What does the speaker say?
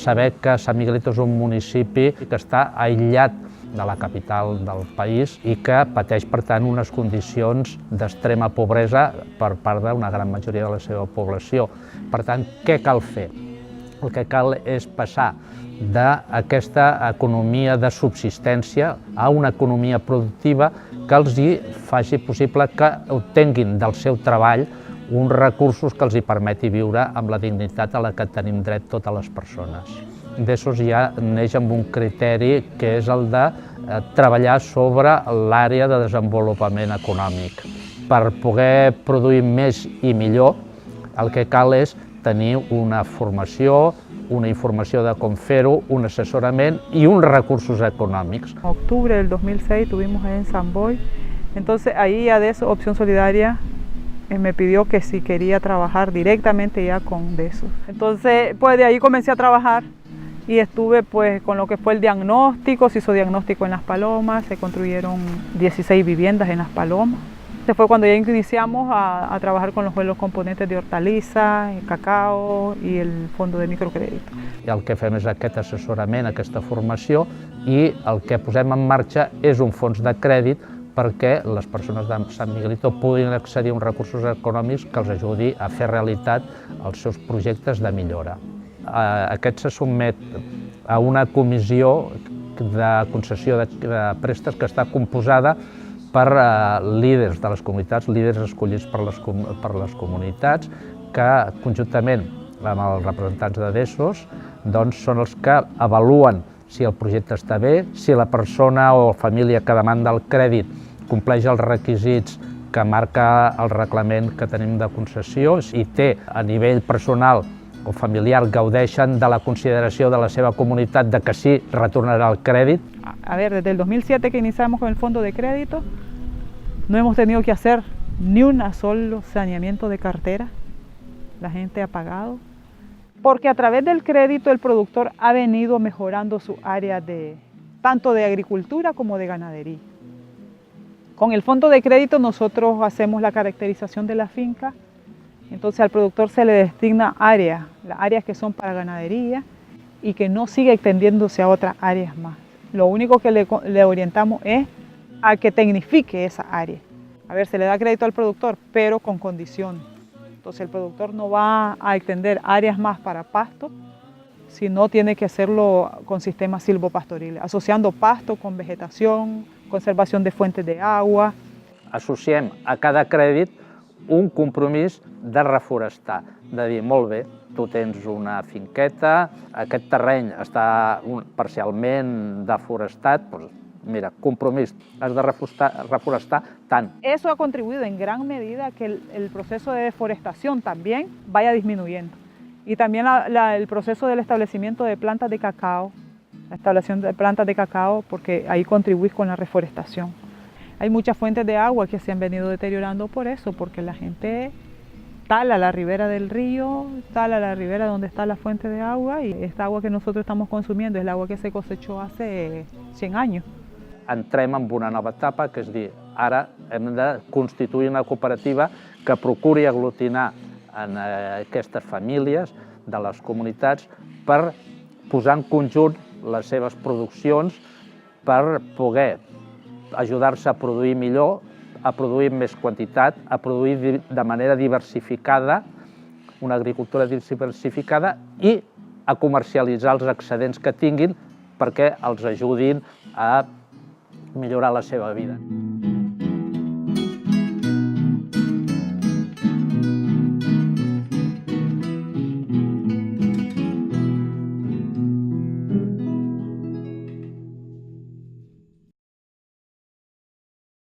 saber que Sant Miguelito és un municipi que està aïllat de la capital del país i que pateix, per tant, unes condicions d'extrema pobresa per part d'una gran majoria de la seva població. Per tant, què cal fer? El que cal és passar d'aquesta economia de subsistència a una economia productiva que els faci possible que obtinguin del seu treball uns recursos que els permeti viure amb la dignitat a la que tenim dret totes les persones. D'ESOS ja neix amb un criteri que és el de treballar sobre l'àrea de desenvolupament econòmic. Per poder produir més i millor, el que cal és tenir una formació, una informació de com fer-ho, un assessorament y uns recursos econòmics. En octubre del 2006 estuvimos en San Boy, entonces ahí ya de eso Opción Solidaria me pidió que si quería trabajar directamente ya con DESOS. Entonces pues de ahí comencé a trabajar y estuve pues con lo que fue el diagnóstico, se hizo diagnóstico en Las Palomas, se construyeron 16 viviendas en Las Palomas. Fue cuando ya iniciamos a trabajar con los componentes de hortaliza, el cacao i el fondo de microcrèdit. El que fem és aquest assessorament, aquesta formació, i el que posem en marxa és un fons de crèdit perquè les persones de Sant Miguelito puguin accedir a uns recursos econòmics que els ajudi a fer realitat els seus projectes de millora. Aquest se sotmet a una comissió de concessió de préstecs que està composada per líders de les comunitats, líders escollits per les comunitats, que conjuntament amb els representants de DESOS són els que avaluen si el projecte està bé, si la persona o família que demanda el crèdit compleix els requisits que marca el reglament que tenim de concessió i té a nivell personal o familiar gaudeixen de la consideració de la seva comunitat de que sí retornarà el crèdit. A ver, desde el 2007 que iniciamos con el fondo de crédito, no hemos tenido que hacer ni un solo saneamiento de cartera, la gente ha pagado, porque a través del crédito el productor ha venido mejorando su área tanto de agricultura como de ganadería. Con el fondo de crédito nosotros hacemos la caracterización de la finca. Entonces al productor se le designa áreas, las áreas que son para ganadería y que no sigue extendiéndose a otras áreas más. Lo único que le orientamos es a que tecnifique esa área. A ver, se le da crédito al productor, pero con condiciones. Entonces el productor no va a extender áreas más para pasto, sino tiene que hacerlo con sistemas silvopastoriles, asociando pasto con vegetación, conservación de fuentes de agua. Associem a cada crèdit un compromís de reforestar, de dir, molt bé, tu tens una finqueta, aquest terreny està parcialment deforestat, doncs mira, compromís, has de reforestar tant. Eso ha contribuido en gran medida a que el proceso de deforestación también vaya disminuyendo. Y también el proceso del establecimiento de plantas de cacao, la instalación de plantas de cacao, porque ahí contribuís con la reforestación. Hay muchas fuentes de agua que se han venido deteriorando por eso, porque la gente tala la ribera del río, tala la ribera donde está la fuente de agua y esta agua que nosotros estamos consumiendo es el agua que se cosechó hace 100 años. Entrem en una nova etapa, que és dir, ara hem de constituir una cooperativa que procuri aglutinar en aquestes famílies de les comunitats per posar en conjunt les seves produccions per poder ajudar-se a produir millor, a produir més quantitat, a produir de manera diversificada, una agricultura diversificada i a comercialitzar els excedents que tinguin perquè els ajudin a millorar la seva vida.